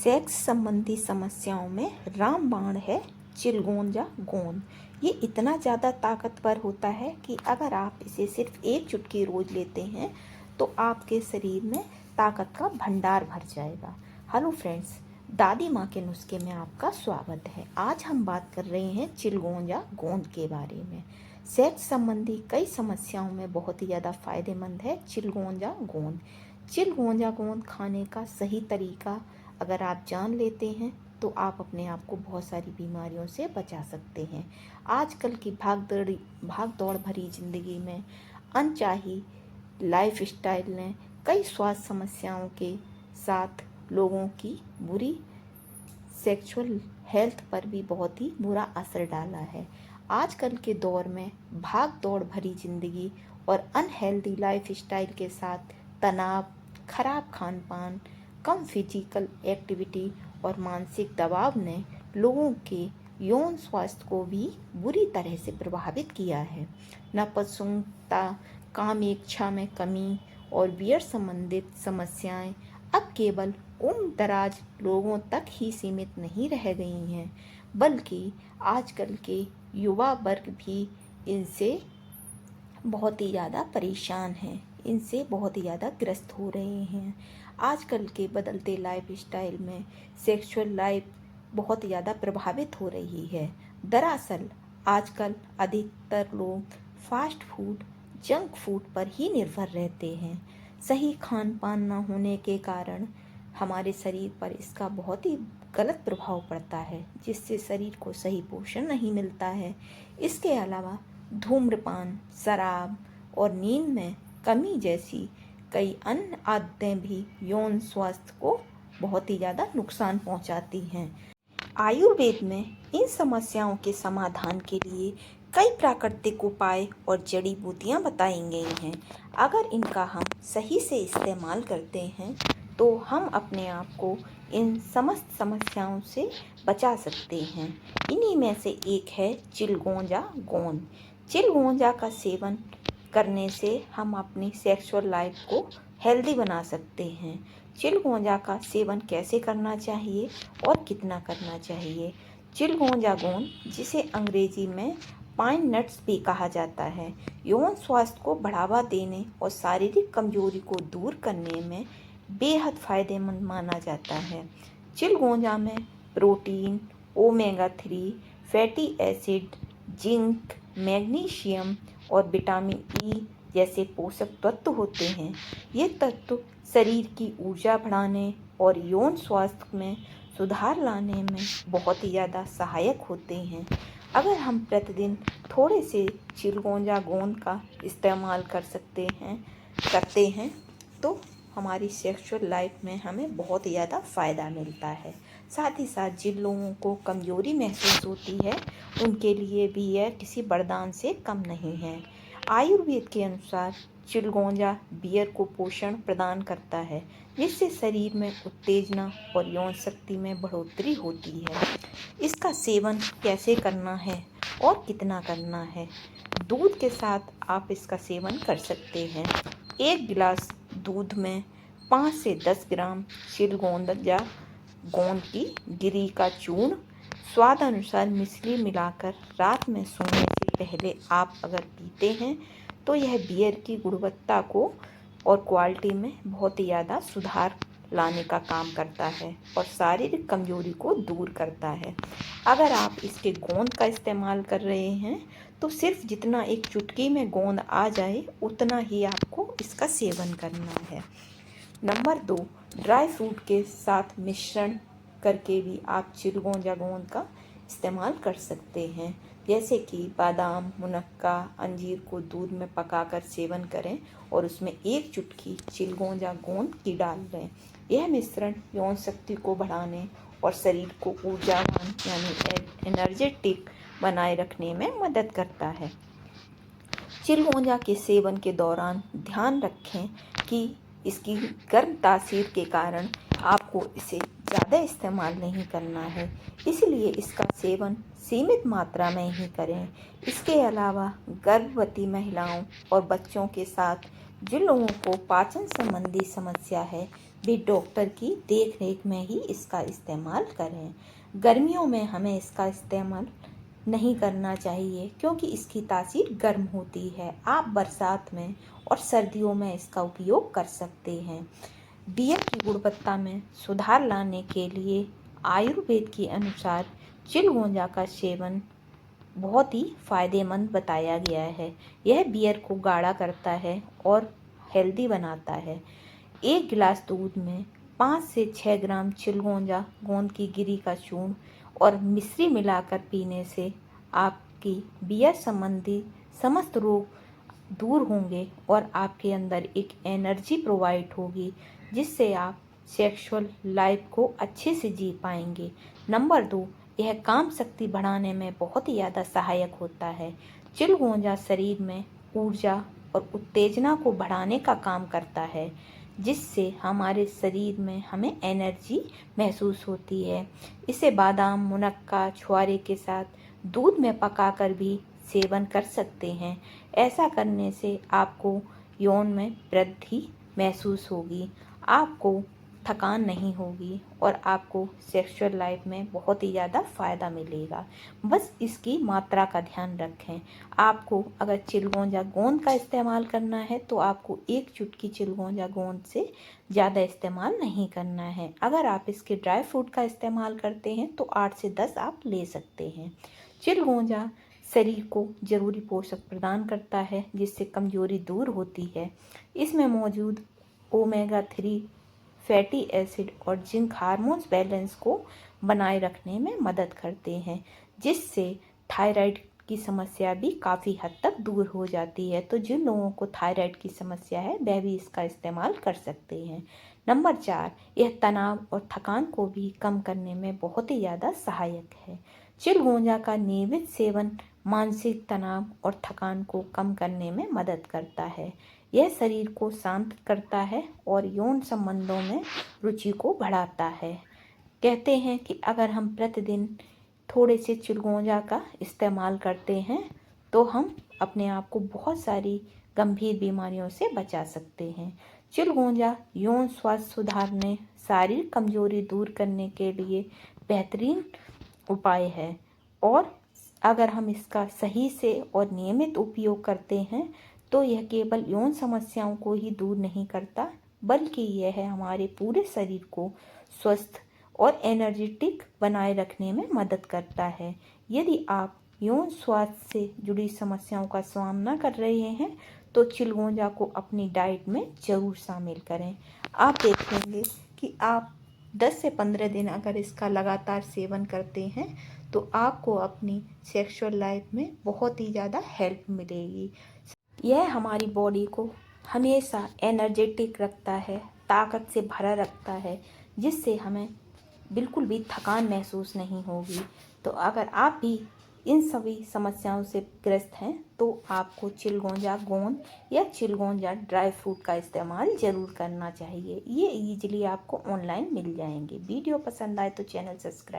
Sex संबंधी समस्याओं में रामबाण है चिलगोजा गोंद। ये इतना ज़्यादा ताकतवर होता है कि अगर आप इसे सिर्फ एक चुटकी रोज लेते हैं तो आपके शरीर में ताकत का भंडार भर जाएगा। हेलो फ्रेंड्स, दादी माँ के नुस्खे में आपका स्वागत है। आज हम बात कर रहे हैं चिलगोजा गोंद के बारे में। सेक्स संबंधी कई समस्याओं में बहुत ही ज़्यादा फायदेमंद है चिलगोजा गोंद। चिलगोजा गोंद खाने का सही तरीका अगर आप जान लेते हैं तो आप अपने आप को बहुत सारी बीमारियों से बचा सकते हैं। आजकल की भाग दौड़ भरी ज़िंदगी में अनचाही लाइफ स्टाइल ने कई स्वास्थ्य समस्याओं के साथ लोगों की बुरी सेक्सुअल हेल्थ पर भी बहुत ही बुरा असर डाला है। आजकल के दौर में भाग दौड़ भरी ज़िंदगी और अनहेल्दी लाइफ स्टाइल के साथ तनाव, खराब खान पान, कम फिजिकल एक्टिविटी और मानसिक दबाव ने लोगों के यौन स्वास्थ्य को भी बुरी तरह से प्रभावित किया है। नपुंसकता, काम इच्छा में कमी और बियर संबंधित समस्याएं अब केवल उम्र दराज लोगों तक ही सीमित नहीं रह गई हैं, बल्कि आजकल के युवा वर्ग भी इनसे बहुत ही ज़्यादा परेशान हैं, इनसे बहुत ही ज़्यादा ग्रस्त हो रहे हैं। आजकल के बदलते लाइफ स्टाइल में सेक्सुअल लाइफ बहुत ज़्यादा प्रभावित हो रही है। दरअसल आजकल अधिकतर लोग फास्ट फूड, जंक फूड पर ही निर्भर रहते हैं। सही खान पान न होने के कारण हमारे शरीर पर इसका बहुत ही गलत प्रभाव पड़ता है, जिससे शरीर को सही पोषण नहीं मिलता है। इसके अलावा धूम्रपान, शराब और नींद में कमी जैसी कई अन्य आदतें भी यौन स्वास्थ्य को बहुत ही ज़्यादा नुकसान पहुंचाती हैं। आयुर्वेद में इन समस्याओं के समाधान के लिए कई प्राकृतिक उपाय और जड़ी बूटियां बताई गई हैं। अगर इनका हम सही से इस्तेमाल करते हैं तो हम अपने आप को इन समस्त समस्याओं से बचा सकते हैं। इन्हीं में से एक है चिलगोजा गोंद। चिलगोजा का सेवन करने से हम अपनी सेक्सुअल लाइफ को हेल्दी बना सकते हैं। चिलगोजा का सेवन कैसे करना चाहिए और कितना करना चाहिए? चिलगोजा गोंद, जिसे अंग्रेजी में पाइन नट्स भी कहा जाता है, यौन स्वास्थ्य को बढ़ावा देने और शारीरिक कमजोरी को दूर करने में बेहद फायदेमंद माना जाता है। चिलगोजा में protein, omega 3 fatty acid, zinc, magnesium और विटामिन ई जैसे पोषक तत्व होते हैं। ये तत्व शरीर की ऊर्जा बढ़ाने और यौन स्वास्थ्य में सुधार लाने में बहुत ही ज़्यादा सहायक होते हैं। अगर हम प्रतिदिन थोड़े से चिलगोजा गोंद का इस्तेमाल करते हैं तो हमारी सेक्सुअल लाइफ में हमें बहुत ही ज़्यादा फ़ायदा मिलता है। साथ ही साथ जिन लोगों को कमज़ोरी महसूस होती है उनके लिए भी यह किसी वरदान से कम नहीं है। आयुर्वेद के अनुसार चिलगोजा बियर को पोषण प्रदान करता है, जिससे शरीर में उत्तेजना और यौन शक्ति में बढ़ोतरी होती है। इसका सेवन कैसे करना है और कितना करना है? दूध के साथ आप इसका सेवन कर सकते हैं। 1 गिलास दूध में 5 से 10 ग्राम चिलगोजा गोंद की गिरी का चूर्ण स्वाद अनुसार मिश्री मिलाकर रात में सोने से पहले आप अगर पीते हैं तो यह बियर की गुणवत्ता को और क्वालिटी में बहुत ही ज़्यादा सुधार लाने का काम करता है और शारीरिक कमजोरी को दूर करता है। अगर आप इसके गोंद का इस्तेमाल कर रहे हैं तो सिर्फ जितना एक चुटकी में गोंद आ जाए उतना ही आपको इसका सेवन करना है। नंबर 2, ड्राई फ्रूट के साथ मिश्रण करके भी आप चिलगोजा गोंद का इस्तेमाल कर सकते हैं, जैसे कि बादाम, मुनक्का, अंजीर को दूध में पकाकर सेवन करें और उसमें 1 चुटकी चिलगोजा गोंद की डाल दें। यह मिश्रण यौन शक्ति को बढ़ाने और शरीर को ऊर्जावान यानी एनर्जेटिक बनाए रखने में मदद करता है। चिलगोजा के सेवन के दौरान ध्यान रखें कि इसकी गर्म तासीर के कारण आपको इसे ज़्यादा इस्तेमाल नहीं करना है, इसलिए इसका सेवन सीमित मात्रा में ही करें। इसके अलावा गर्भवती महिलाओं और बच्चों के साथ जिन लोगों को पाचन संबंधी समस्या है, भी डॉक्टर की देख रेख में ही इसका इस्तेमाल करें। गर्मियों में हमें इसका इस्तेमाल नहीं करना चाहिए क्योंकि इसकी तासीर गर्म होती है। आप बरसात में और सर्दियों में इसका उपयोग कर सकते हैं। बियर की गुणवत्ता में सुधार लाने के लिए आयुर्वेद के अनुसार चिलगोजा का सेवन बहुत ही फायदेमंद बताया गया है। यह बियर को गाढ़ा करता है और हेल्दी बनाता है। 1 गिलास दूध में 5 से 6 ग्राम चिलगोजा गोंद की गिरी का चूर्ण और मिश्री मिलाकर पीने से आपकी बियर संबंधी समस्त रोग दूर होंगे और आपके अंदर एक एनर्जी प्रोवाइड होगी जिससे आप सेक्सुअल लाइफ को अच्छे से जी पाएंगे। नंबर 2, यह काम शक्ति बढ़ाने में बहुत ही ज़्यादा सहायक होता है। चिलगोजा शरीर में ऊर्जा और उत्तेजना को बढ़ाने का काम करता है जिससे हमारे शरीर में हमें एनर्जी महसूस होती है। इसे बादाम, मुनक्का, छुआरे के साथ दूध में पकाकर भी सेवन कर सकते हैं। ऐसा करने से आपको यौन में वृद्धि महसूस होगी, आपको थकान नहीं होगी और आपको सेक्सुअल लाइफ में बहुत ही ज़्यादा फ़ायदा मिलेगा। बस इसकी मात्रा का ध्यान रखें। आपको अगर चिलगोजा गोंद का इस्तेमाल करना है तो आपको 1 चुटकी चिलगोजा गोंद से ज़्यादा इस्तेमाल नहीं करना है। अगर आप इसके ड्राई फ्रूट का इस्तेमाल करते हैं तो 8 से 10 आप ले सकते हैं। चिलगोजा शरीर को जरूरी पोषक प्रदान करता है जिससे कमजोरी दूर होती है। इसमें मौजूद ओमेगा 3 फैटी एसिड और जिंक हार्मोन्स बैलेंस को बनाए रखने में मदद करते हैं जिससे थायराइड की समस्या भी काफ़ी हद तक दूर हो जाती है। तो जिन लोगों को थायराइड की समस्या है वह भी इसका इस्तेमाल कर सकते हैं। नंबर 4, यह तनाव और थकान को भी कम करने में बहुत ही ज़्यादा सहायक है। चिलगोजा का नियमित सेवन मानसिक तनाव और थकान को कम करने में मदद करता है। यह शरीर को शांत करता है और यौन संबंधों में रुचि को बढ़ाता है। कहते हैं कि अगर हम प्रतिदिन थोड़े से चिलगोजा का इस्तेमाल करते हैं तो हम अपने आप को बहुत सारी गंभीर बीमारियों से बचा सकते हैं। चिलगोजा यौन स्वास्थ्य सुधारने, शारीरिक कमजोरी दूर करने के लिए बेहतरीन उपाय है और अगर हम इसका सही से और नियमित उपयोग करते हैं तो यह केवल यौन समस्याओं को ही दूर नहीं करता बल्कि यह हमारे पूरे शरीर को स्वस्थ और एनर्जेटिक बनाए रखने में मदद करता है। यदि आप यौन स्वास्थ्य से जुड़ी समस्याओं का सामना कर रहे हैं तो चिलगोजा को अपनी डाइट में ज़रूर शामिल करें। आप देखेंगे कि आप 10 से 15 दिन अगर इसका लगातार सेवन करते हैं तो आपको अपनी सेक्सुअल लाइफ में बहुत ही ज़्यादा हेल्प मिलेगी। यह हमारी बॉडी को हमेशा एनर्जेटिक रखता है, ताकत से भरा रखता है जिससे हमें बिल्कुल भी थकान महसूस नहीं होगी। तो अगर आप भी इन सभी समस्याओं से ग्रस्त हैं तो आपको चिलगोजा गोंद या चिलगोजा ड्राई फ्रूट का इस्तेमाल ज़रूर करना चाहिए। ये ईजिली आपको ऑनलाइन मिल जाएंगे। वीडियो पसंद आए तो चैनल सब्सक्राइब